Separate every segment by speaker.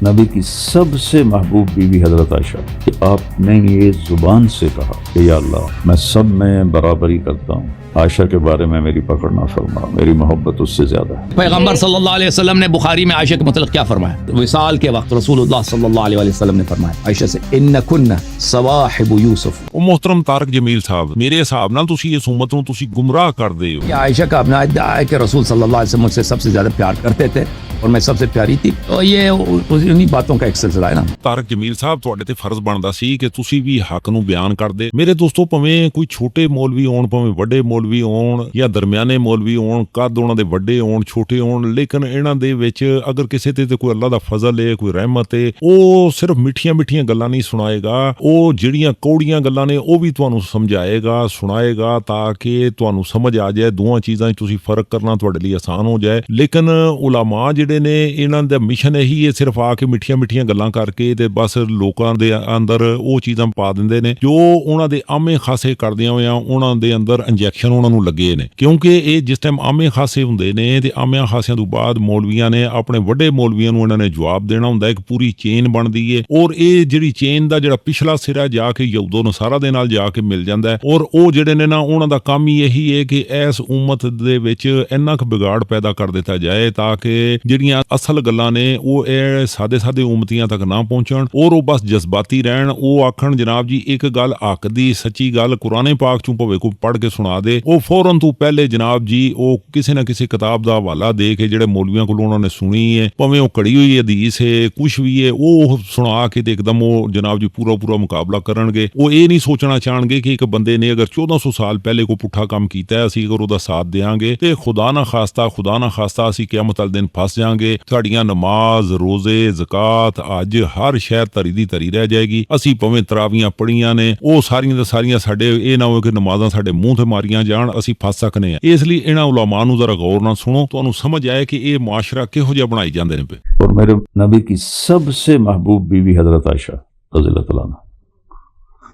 Speaker 1: نبی کی سب سے محبوب بیوی حضرت عائشہ کہ آپ نے یہ زبان سے کہا کہ یا اللہ میں سب میں برابری کرتا ہوں، عائشہ کے بارے میں میری پکڑ نہ فرما، میری محبت اس سے زیادہ ہے۔
Speaker 2: پیغمبر صلی اللہ علیہ وسلم نے بخاری میں عائشہ کے متعلق کیا فرمایا؟ وصال کے وقت رسول اللہ صلی اللہ علیہ وسلم نے فرمایا عائشہ سے انکن صواحب یوسف۔
Speaker 3: محترم طارق جمیل صاحب، میرے حساب نال تسی اس امت نو تسی گمراہ کر دے ہو۔
Speaker 2: یہ عائشہ کا اپنا ادعا ہے کہ رسول صلی اللہ علیہ وسلم مجھ سے سب سے زیادہ پیار کرتے تھے اور میں سب سے پیاری تھی، تو یہ انہی باتوں کا ایک سلسلہ ہے نا۔
Speaker 3: طارق جمیل صاحب تواڈے تے فرض بندا سی کہ تسی بھی حق نو بیان کر دے۔ میرے دوستو، پویں کوئی چھوٹے مولوی ہون، پویں وڈے مولوی ہون یا درمیانے مولوی ہون، قد انہاں دے وڈے ہون چھوٹے ہون، لیکن انہاں دے وچ اگر کسے تے کوئی اللہ دا فضل ہے، کوئی رحمت ہے، او صرف میٹھیاں میٹھیاں گلاں نہیں سنائے گا، او جڑیاں کوڑیاں گلاں نے او بھی تانوں سمجھائے گا، سنائے گا، تاکہ تانوں سمجھ آ جائے دوواں چیزاں تسی فرق کرنا تواڈے لیے آسان ہو جائے۔ لیکن علماء جڑے نے انہاں دا مشن یہی ہے صرف آ کے میٹھیاں میٹھیاں گلاں کر کے تے بس لوکاں دے اندر او چیزاں پا دیندے نے جو انہاں دے عامے خاصے کردیاں ہویاں انہاں دے اندر انجیکشن انہاں نوں لگے نے، کیونکہ اے جس ٹائم عامے خاصے ہوندے نے تے عامے خاصیاں تو بعد مولویاں نے اپنے وڈے مولویاں نوں انہاں نے جواب دینا ہوندا ہے، ایک پوری چین بندی ہے، اور اے جڑی چین دا جڑا پچھلا سرا جا کے یہود و نصارا دے نال جا کے مل جاندا ہے، اور او جڑے نے نا انہاں دا کام یہی ہے کہ اس امت دے وچ انہاں ک بگاڑ پیدا کر دیتا جائے تاکہ جڑیاں اصل گلاں نے او اے سادے سادے امتیاں تک نہ پہنچن، اور او بس جذباتی رہن، او آکھن جناب جی ایک گل حق دی سچی گل قرآن پاک چوں پوے کو پڑھ کے سنا دے، او فوراً تو پہلے جناب جی او کسی نہ کسی کتاب دا حوالہ دے کے جڑے مولویاں کولوں انہوں نے سنی ہے، پویں او کڑی ہوئی حدیث ہے کچھ بھی ہے، او سنا کے ایک دم او جناب جی پورا مقابلہ کرن گے۔ او اے نہیں سوچنا چاہن گے کہ ایک بندے نے اگر 1400 سال پہلے کو پٹھا کام کیتا ہے، اسی اگر او دا ساتھ دیاں گے تے خدا نہ خواستہ اسی قیامت والے دن پھس جاں گے، ساڈیاں نماز، روزے، زکات، حج ہر شے تری دی تری رہ جائے گی۔ اسی پویں تراویاں پڑھیاں نے، او ساریاں دے ساریاں ساڈے اے نہ ہو کہ نمازاں ساڈے منہ تے ماریاں جان، اسی پھس سکنے ہیں۔ اس لیے انہاں علماء نوں ذرا غور نہ سنو، تانوں سمجھ آئے کہ اے معاشرہ کہو جہا بنائی جاندے نے پے۔
Speaker 1: اور میرے نبی کی سب سے محبوب بیوی حضرت عائشہ رضی اللہ تعالیٰ عنہ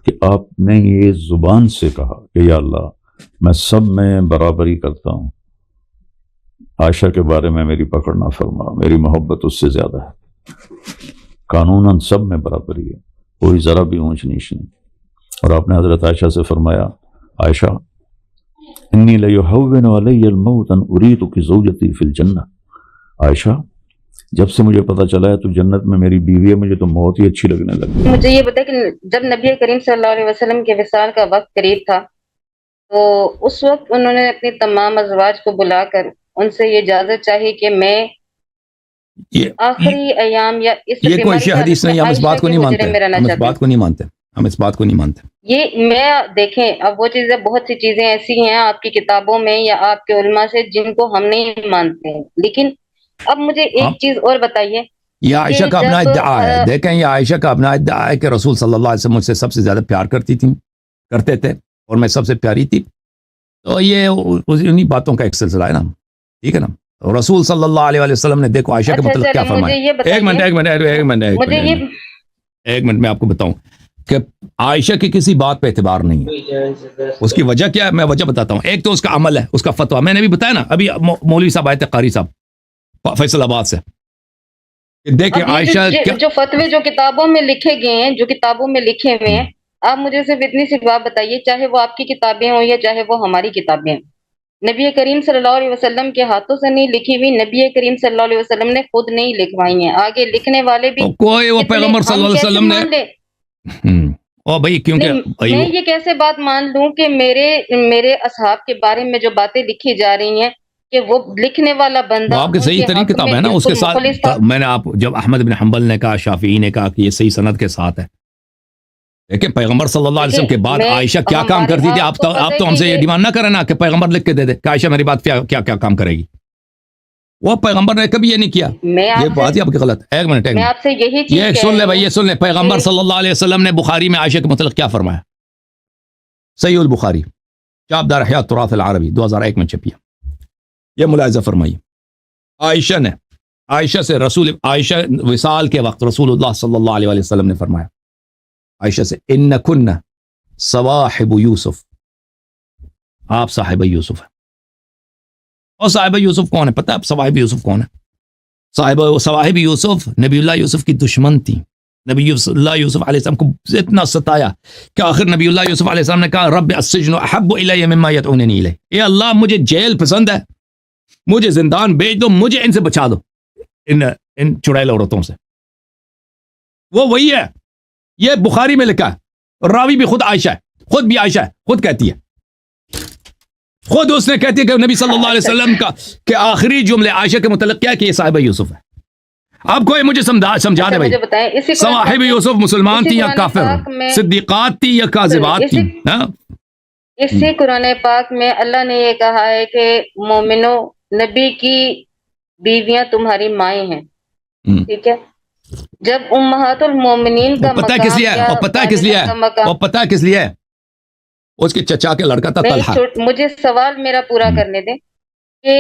Speaker 1: کہ آپ نے یہ زبان سے کہا کہ یا اللہ میں سب میں برابری کرتا ہوں، عائشہ کے بارے میں میری پکڑ نہ فرما، میری محبت اس سے زیادہ ہے۔ قانوناً سب میں برابری ہے، کوئی ذرا بھی اونچ نیچ نہیں۔ اور آپ نے حضرت عائشہ سے فرمایا عائشہ انی لیحون علی الموت ان اریدک زوجتی فی الجنہ، عائشہ جب سے مجھے پتہ چلا ہے تو جنت میں میری بیوی ہے، مجھے تو موت ہی اچھی لگنے لگی۔
Speaker 4: مجھے یہ بتا کہ جب نبی کریم صلی اللہ علیہ وسلم کے وصال کا وقت قریب تھا تو اس وقت انہوں نے اپنی تمام ازواج کو بلا کر ان سے یہ اجازت چاہی کہ میں آخری ایام یا اس
Speaker 2: یہ کوئی شی حدیث نہیں، ہم اس بات کو نہیں مانتے، ہم اس بات کو نہیں مانتے، ہم اس بات کو نہیں مانتے۔
Speaker 4: یہ میں دیکھیں اب وہ چیزیں بہت سی چیزیں ایسی ہیں آپ کی کتابوں میں یا آپ کے علماء سے جن کو ہم نہیں مانتے ہیں، لیکن اب مجھے ایک چیز اور بتائیے۔
Speaker 2: یہ عائشہ کا اپنا ادعا ہے، دیکھیں یہ عائشہ کا اپنا ادعا ہے کہ رسول صلی اللہ علیہ وسلم مجھ سے سب سے زیادہ پیار کرتے تھے اور میں سب سے پیاری تھی، تو یہ انہی باتوں کا ایک سلسلہ ہے نا، ٹھیک ہے نا۔ رسول صلی اللہ علیہ وسلم نے دیکھو عائشہ کے متعلق کیا فرمایا۔ ایک منٹ میں آپ کو بتاؤں کہ عائشہ کی کسی بات پہ اعتبار نہیں ہے، اس کی وجہ کیا ہے میں وجہ بتاتا ہوں۔ ایک تو اس کا عمل ہے، اس کا فتویٰ میں نے بھی بتایا نا، ابھی مولوی صاحب آئے تھے قاری صاحب فیصل آباد سے، دیکھیں عائشہ
Speaker 4: جو فتوے جو کتابوں میں لکھے گئے ہیں، جو کتابوں میں لکھے ہوئے ہیں، آپ مجھے صرف اتنی سی بات بتائیے، چاہے وہ آپ کی کتابیں ہوں یا چاہے وہ ہماری کتابیں ہیں، نبی کریم صلی اللہ علیہ وسلم کے ہاتھوں سے نہیں لکھی ہوئی، نبی کریم صلی اللہ علیہ وسلم نے خود نہیں لکھوائی ہیں، آگے لکھنے والے بھی
Speaker 2: کوئی وہ پیغمبر صلی اللہ علیہ وسلم نے او بھائی کیونکہ
Speaker 4: میں یہ کیسے بات مان لوں کہ میرے اصحاب کے بارے میں جو باتیں لکھی جا رہی ہیں کہ وہ لکھنے والا بندہ
Speaker 2: آپ کے صحیح ترین کتاب ہے نا، اس کے ساتھ میں نے آپ جب احمد بن حنبل نے کہا، شافعی نے کہا کہ یہ صحیح سند کے ساتھ ہے، دیکھیں پیغمبر صلی اللہ علیہ وسلم کے بعد عائشہ کیا کام کرتی تھی، آپ تو ہم سے یہ ڈیمانڈ نہ کریں نا کہ پیغمبر لکھ کے دے دے کہ عائشہ میری بات کیا کام کرے گی، وہ پیغمبر نے کبھی یہ نہیں کیا، یہ بات ہی آپ کی غلط ہے۔ ایک منٹ یہ سن لے بھائی، یہ سن لے، پیغمبر صلی اللہ علیہ وسلم نے بخاری میں عائشہ کے متعلق کیا فرمایا، صحیح البخاری چاپ دار احیاء التراث العربی 2001 میں چھپی ہے، یہ ملاحظہ فرمائیے، عائشہ سے عائشہ وصال کے وقت رسول اللہ صلی اللہ علیہ وسلم نے فرمایا عائشہ سے انکن صواحب یوسف، آپ صاحب یوسف ہیں، اور صاحب یوسف کون ہے پتہ ہے آپ صاحب یوسف کون ہے؟ صواحب یوسف نبی اللہ یوسف کی دشمن تھی. نبی اللہ یوسف علیہ السلام کو اتنا ستایا کہ آخر نبی اللہ یوسف علیہ السلام نے کہا رب السجن احب الی مما یدعوننی الیہ، اے اللہ مجھے جیل پسند ہے، مجھے زندان بھیج دو، مجھے ان سے بچا دو، ان چڑیل عورتوں سے. وہ وہی ہے، یہ بخاری میں لکھا ہے، راوی بھی خود عائشہ ہے، خود بھی عائشہ ہے، خود کہتی ہے، خود اس نے کہتی ہے کہ نبی صلی اللہ علیہ وسلم کا کہ آخری جملے عائشہ کے متعلق کیا ہے کہ یہ صاحبہ یوسف ہے. اب کوئی مجھے سمجھا دے بھائی، صواحب یوسف مسلمان تھی یا کافر، صدیقات تھی یا کاذبات تھی؟
Speaker 4: اسی قرآن پاک میں اللہ نے یہ کہا ہے کہ مومنوں نبی کی بیویاں تمہاری مائیں ہیں، ٹھیک ہے. جب امہات المومنین کا
Speaker 2: پتہ کس لیے ہے، اور پتہ کس لیے ہے، اور پتہ کس لیے ہے، اس کے چچا کے لڑکا تھا طلحہ.
Speaker 4: مجھے سوال میرا پورا کرنے دیں کہ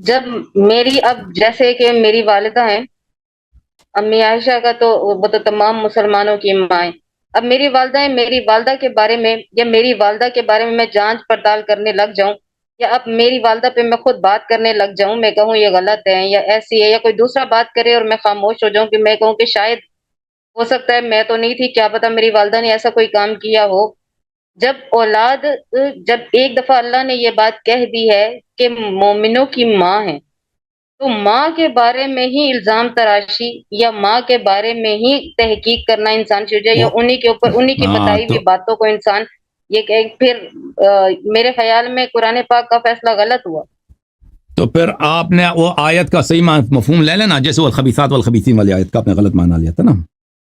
Speaker 4: جب میری اب جیسے کہ میری والدہ ہیں، امی عائشہ کا تو وہ تو تمام مسلمانوں کی مائیں، اب میری والدہ ہیں، میری والدہ کے بارے میں یا میری والدہ کے بارے میں جانچ پڑتال کرنے لگ جاؤں، یا اب میری والدہ پہ میں خود بات کرنے لگ جاؤں، میں کہوں یہ غلط ہے یا ایسی ہے، یا کوئی دوسرا بات کرے اور میں خاموش ہو جاؤں کہ میں کہوں کہ شاید ہو سکتا ہے میں تو نہیں تھی، کیا پتہ میری والدہ نے ایسا کوئی کام کیا ہو. جب اولاد، جب ایک دفعہ اللہ نے یہ بات کہہ دی ہے کہ مومنوں کی ماں ہے، تو ماں کے بارے میں ہی الزام تراشی یا ماں کے بارے میں ہی تحقیق کرنا انسان سے ہو جائے، یا انہی کے اوپر انہی کی بتائی ہوئی باتوں کو انسان یہ کہ پھر میرے خیال میں قرآن پاک کا فیصلہ غلط ہوا.
Speaker 2: تو پھر آپ نے وہ آیت کا صحیح مفہوم لے لینا، جیسے والخبیثات والخبیثین والی آیت کا آپ نے غلط معنی لیا تھا نا.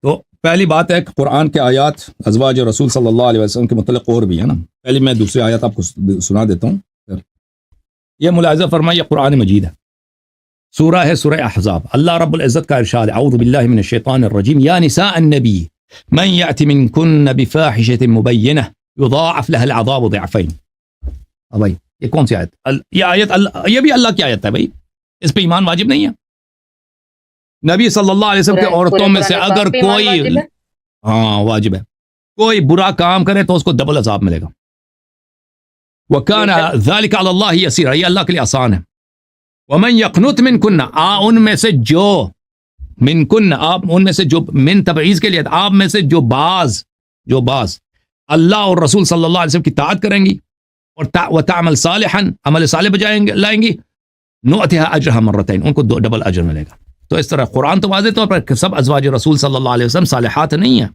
Speaker 2: تو پہلی بات ہے کہ قرآن کے آیات ازواج رسول صلی اللہ علیہ وسلم کے متعلق اور بھی ہے نا. پہلے میں دوسری آیات آپ کو سنا دیتا ہوں. یہ ملاحظہ فرمائیے، قرآن مجید ہے، سورہ ہے سورہ احزاب. اللہ رب العزت کا ارشاد، اعوذ باللہ من الشیطان الرجیم، یا نساء النبی من یأت منکن بفاحشۃ مبینہ یضاعف لها العذاب ضعفین. اب بھائی یہ کون سی آیت؟ یہ آیت یہ بھی اللہ کی آیت ہے بھائی، اس پہ ایمان واجب نہیں ہے. نبی صلی اللہ علیہ وسلم کے عورتوں میں سے اگر کوئی واجب ہے، کوئی برا کام کرے تو اس کو ڈبل عذاب ملے گا. وَكَانَ ذَلِكَ عَلَى اللَّهِ يَسِيرًا، یہ اللہ کے لیے آسان ہے. وَمَنْ يَقْنُتْ مِنْكُنَّ، ان میں سے جو منکن، آپ ان میں سے جو من تبعیض کے لیے، آپ میں سے جو بعض اللہ اور رسول صلی اللہ علیہ وسلم کی طاعت کریں گی اور وَتَعْمَلْ صَالِحًا، عمل صالح لائیں گی، نُؤْتِهَا أَجْرَهَا مرتين، ان کو ڈبل اجر ملے گا. تو اس طرح قرآن تو واضح طور پر سب ازواج رسول صلی اللہ علیہ وسلم صالحات نہیں ہیں،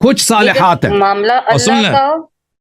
Speaker 2: کچھ صالحات ہیں.
Speaker 4: معاملہ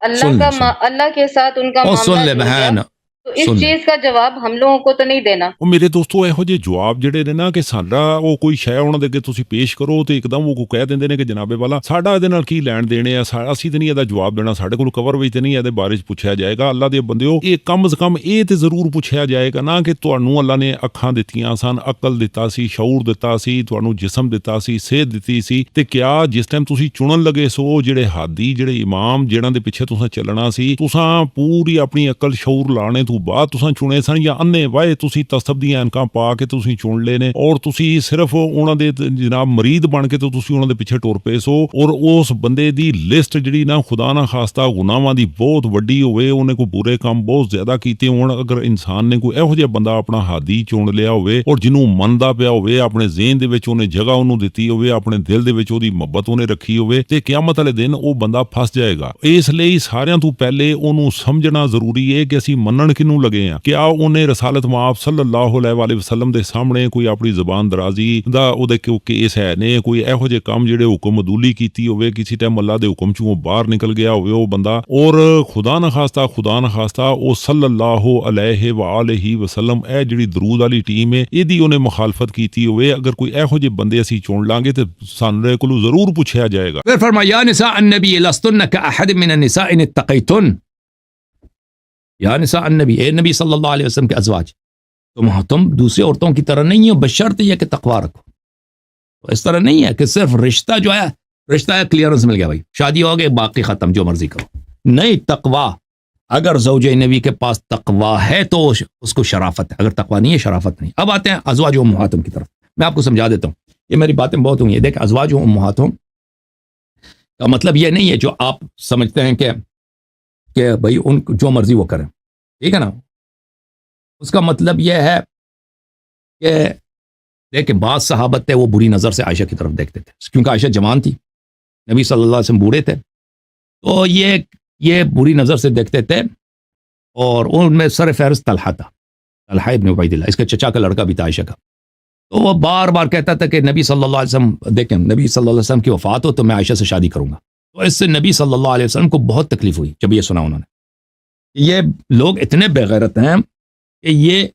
Speaker 4: اللہ کے ساتھ ان کا معاملہ، تو اس چیز کا جواب ہم لوگوں کو تو نہیں دینا.
Speaker 3: ਉਹ ਮੇਰੇ ਦੋਸਤੋ ਇਹੋ ਜਿਹੇ ਜਵਾਬ ਜਿਹੜੇ ਨੇ ਨਾ ਕਿ ਸਾਡਾ ਉਹ ਕੋਈ ਸ਼ੈ ਉਹਨਾਂ ਦੇ ਅੱਗੇ ਤੁਸੀਂ ਪੇਸ਼ ਕਰੋ ਤੇ ਇੱਕਦਮ ਉਹ ਕਹਿ ਦਿੰਦੇ ਨੇ ਕਿ ਜਨਾਬੇ ਵਾਲਾ ਸਾਡਾ ਇਹਦੇ ਨਾਲ ਕੀ ਲੈਣ ਦੇਣੇ ਆ, ਅਸੀਂ ਤੇ ਨਹੀਂ ਇਹਦਾ ਜਵਾਬ ਦੇਣਾ, ਸਾਡੇ ਕੋਲ ਕਵਰ ਵਿੱਚ ਤੇ ਨਹੀਂ ਇਹਦੇ ਬਾਰੇ ਚ ਪੁੱਛਿਆ ਜਾਏਗਾ. ਅੱਲਾ ਦੇ ਬੰਦਿਓ, ਇਹ ਕਮ ਸੇ ਕਮ ਇਹ ਤੇ ਜ਼ਰੂਰ ਪੁੱਛਿਆ ਜਾਏਗਾ ਨਾ ਕਿ ਤੁਹਾਨੂੰ ਅੱਲਾ ਨੇ ਅੱਖਾਂ ਦਿੱਤੀਆਂ ਸਨ, ਅਕਲ ਦਿੱਤਾ ਸੀ, ਸ਼ਊਰ ਦਿੱਤਾ ਸੀ, ਤੁਹਾਨੂੰ ਜਿਸਮ ਦਿੱਤਾ ਸੀ, ਸਿਹਤ ਦਿੱਤੀ ਸੀ, ਤੇ ਕਿਆ ਜਿਸ ਟਾਈਮ ਤੁਸੀਂ ਚੁਣਨ ਲੱਗੇ ਸੋ ਜਿਹੜੇ ਹਾਦੀ, ਜਿਹੜੇ ਇਮਾਮ ਜਿਹਨਾਂ ਦੇ ਪਿੱਛੇ ਤੁਸੀਂ ਚੱਲਣਾ ਸੀ, ਤੁਸੀਂ ਪੂਰੀ ਆਪਣੀ ਅਕਲ ਸ਼ਊਰ ਲਾਣੇ ਤੋਂ ਬਾਅਦ ਤੁਸੀਂ ਚੁਣੇ ਸਨ, ਜਾਂ ਅੰਨੇ ਵਾਏ ਤੁਸੀਂ ਤਸਬ ਦੀਆਂ ਐਨਕਾਂ ਪਾ ਕੇ ਤੁਸੀਂ ਚੁਣ ਲਏ ਨੇ, ਔਰ ਤੁਸੀਂ ਸਿਰਫ ਉਹਨਾਂ ਦੇ ਜਨਾਬ ਮਰੀਦ ਬਣ ਕੇ ਤੇ ਤੁਸੀਂ ਉਹਨਾਂ ਦੇ ਪਿੱਛੇ ਟੁਰ ਪਏ ਸੋ. ਔਰ ਉਸ ਬੰਦੇ ਦੀ ਲਿਸਟ ਜਿਹੜੀ ਨਾ ਖੁਦਾ ਨਾ ਖਾਸਤਾ ਗੁਨਾਹਾਂ ਦੀ ਬਹੁਤ ਵੱਡੀ ਹੋਵੇ, ਉਹਨੇ ਕੋਈ ਬੁਰੇ ਕੰਮ ਬਹੁਤ ਜ਼ਿਆਦਾ ਕੀਤੇ ਹੋਣ, ਅਗਰ ਇਨਸਾਨ ਨੇ ਕੋਈ ਇਹੋ ਜਿਹਾ ਬੰਦਾ ਆਪਣਾ ਹਾਦੀ ਚੁਣ ਲਿਆ ਹੋਵੇ ਔਰ ਜਿਹਨੂੰ ਮੰਨਦਾ ਪਿਆ ਹੋਵੇ, ਆਪਣੇ ਜ਼ਿਹਨ ਦੇ ਵਿੱਚ ਉਹਨੇ ਜਗ੍ਹਾ ਉਹਨੂੰ ਦਿੱਤੀ ਹੋਵੇ, ਆਪਣੇ ਦਿਲ ਦੇ ਵਿੱਚ ਉਹਦੀ ਮੁਹੱਬਤ ਉਹਨੇ ਰੱਖੀ ਹੋਵੇ, ਤੇ ਕਿਆਮਤ ਵਾਲੇ ਦਿਨ ਉਹ ਬੰਦਾ ਫਸ ਜਾਏਗਾ. ਇਸ ਲਈ ਸਾਰਿਆਂ ਤੋਂ ਪਹਿਲੇ ਉਹਨੂੰ ਸਮਝਣਾ ਜ਼ਰੂਰੀ ਹੈ ਕਿ ਅਸੀਂ ਮੰਨਣ ਕਿਹਨੂੰ ਲੱਗੇ ਆ. ਕਿਆ ਉਹਨੇ ਰਸਾਲਤ ਮਾਪ ਸੱਲੱਲਾਹੁ ਅਲੈਹਿ ਵਸੱਲਮ ਦੇ ਸਾਹਮਣੇ ਕੋਈ ਆਪਣੀ ਜ਼ਬਾਨ ਦਰਾਜ਼ੀ ਦਾ ਉਹਦੇ ਕੋਈ ਕੇਸ ਹੈ ਨੇ, ਕੋਈ ਇਹੋ ਜਿਹੇ ਕੰਮ ਜਿਹੜੇ ਹੁਕਮ ਅਦੂਲੀ ਕੀਤੀ ਹੋਵੇ, ਕਿਸੇ ਟਾਈਮ ਅੱਲਾ ਦੇ ਹੁਕਮ ਚੋਂ ਬਾਹਰ ਨਿਕਲ ਗਿਆ ਹੋਵੇ ਉਹ ਬੰਦਾ, ਔਰ ਖੁਦਾ ਨਾ ਖਾਸਤਾ ਉਹ ਸੱਲੱਲਾਹੁ ਅਲੈਹਿ ਵਆਲਿਹੀ ਵਸੱਲਮ ਇਹ ਜਿਹੜੀ ਦਰੂਦ ਵਾਲੀ ਟੀਮ ਹੈ ਇਹਦੀ ਉਹਨੇ ਮੁਖਾਲਫਤ ਕੀਤੀ ਹੋਵੇ, ਅਗਰ ਕੋਈ ਇਹੋ ਜਿਹੇ ਬੰਦੇ ਅਸੀਂ ਚੁਣ ਲਾਂਗੇ ਤੇ ਸਾਡੇ ਕੋਲੋਂ ਜ਼ਰੂਰ ਪੁੱਛਿਆ ਜਾਏਗਾ.
Speaker 2: پھر فرمایا یا نساء النبی لستن کأحد من النساء ان اتقیتن، یا نساء النبی، اے نبی صلی اللہ علیہ وسلم کے ازواج، تم دوسری عورتوں کی طرح نہیں ہو، بشرط یہ کہ تقوی رکھو. اس طرح نہیں ہے کہ صرف رشتہ جو ہے کلیئرنس مل گیا بھائی، شادی ہو گئی باقی ختم، جو مرضی کرو. نہیں، تقوی، اگر زوج نبی کے پاس تقوی ہے تو اس کو شرافت ہے، اگر تقوی نہیں ہے شرافت نہیں. اب آتے ہیں ازواج امہاتہم کی طرف. میں آپ کو سمجھا دیتا ہوں، یہ میری باتیں بہت ہوئی ہیں. دیکھ، ازواج امہاتہم کا مطلب یہ نہیں ہے جو آپ سمجھتے ہیں کہ بھائی ان جو مرضی وہ کریں، ٹھیک ہے نا. اس کا مطلب یہ ہے کہ لیکن بعض صحابت تھے وہ بری نظر سے عائشہ کی طرف دیکھتے تھے، کیونکہ عائشہ جوان تھی، نبی صلی اللہ علیہ وسلم بوڑھے تھے، تو یہ بری نظر سے دیکھتے تھے. اور ان میں سر فہرست طلحہ تھا، طلحہ ابن عبید اللہ، اس کے چچا کا لڑکا بھی تھا عائشہ کا. تو وہ بار بار کہتا تھا کہ نبی صلی اللہ علیہ وسلم دیکھیں، نبی صلی اللہ علیہ وسلم کی وفات ہو تو میں عائشہ سے شادی کروں گا. تو اس سے نبی صلی اللہ علیہ وسلم کو بہت تکلیف ہوئی جب یہ سنا انہوں نے. یہ لوگ اتنے بے غیرت ہیں کہ یہ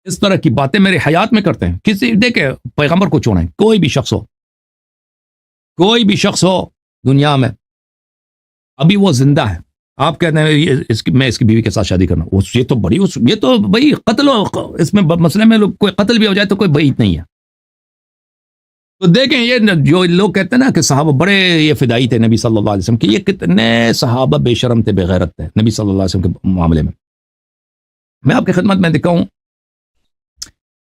Speaker 2: اس طرح کی باتیں میرے حیات میں کرتے ہیں. کسی دیکھیں پیغمبر کو چھوڑیں، کوئی بھی شخص ہو دنیا میں، ابھی وہ زندہ ہے، آپ کہتے ہیں میں اس کی بیوی کے ساتھ شادی کرنا، یہ تو بھائی قتل ہو، اس میں مسئلے میں کوئی قتل بھی ہو جائے تو کوئی بعید نہیں ہے. تو دیکھیں یہ جو لوگ کہتے ہیں نا کہ صحابہ بڑے یہ فدائی تھے نبی صلی اللہ علیہ وسلم کے، یہ کتنے صحابہ بے شرم تھے، بے غیرت تھے نبی صلی اللہ علیہ وسلم کے معاملے میں. میں آپ کی خدمت میں دکھاؤں،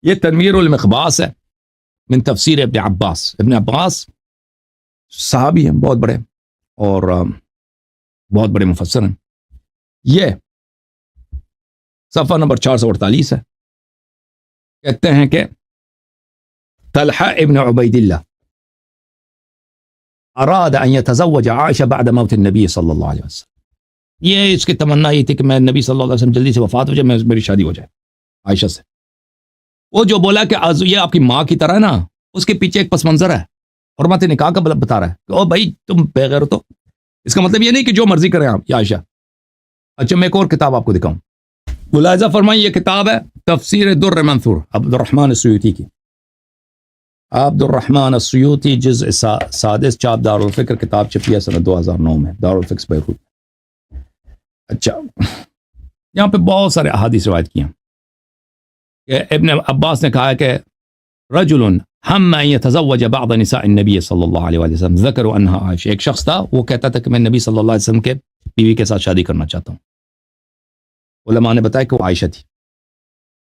Speaker 2: یہ تنویر المقباس ہے من تفسیر ابن عباس. ابن عباس صحابی ہیں بہت بڑے اور بہت بڑے مفسر ہیں. یہ صفحہ نمبر 448 ہے. کہتے ہیں کہ طلحہ ابن عبید اللہ اراد ان يتزوج عائشہ بعد موت النبی صلی اللہ علیہ وسلم. یہ اس کی تمنا یہ تھی کہ میں نبی صلی اللہ علیہ وسلم جلدی سے وفات ہو جائے، میری شادی ہو جائے عائشہ سے. وہ جو بولا کہ یہ آپ کی ماں کی طرح نا، اس کے پیچھے ایک پس منظر ہے، حرمت نکاح کا بتا رہا ہے کہ او بھائی تم بے غیرت ہو. اس کا مطلب یہ نہیں کہ جو مرضی کریں آپ یا عائشہ. اچھا میں ایک اور کتاب آپ کو دکھاؤں، ملاحظہ فرمائیں، یہ کتاب ہے تفسیر در منثور عبد الرحمن السیوطی کی. عبد الرحمن السیوطی جزء سادس، چاپ دارالفکر، کتاب چھپی ہے سنہ 2009 میں، دارالفکر بیروت. اچھا یہاں پہ بہت سارے احادیث روایت کی ہیں کہ ابن عباس نے کہا کہ رجل ہم ان يتزوج بعض نساء النبی صلی اللہ علیہ وسلم ذکروا انها عائشہ. ایک شخص تھا وہ کہتا تھا کہ میں نبی صلی اللہ علیہ وسلم کے بیوی کے ساتھ شادی کرنا چاہتا ہوں. علماء نے بتایا کہ وہ عائشہ تھی.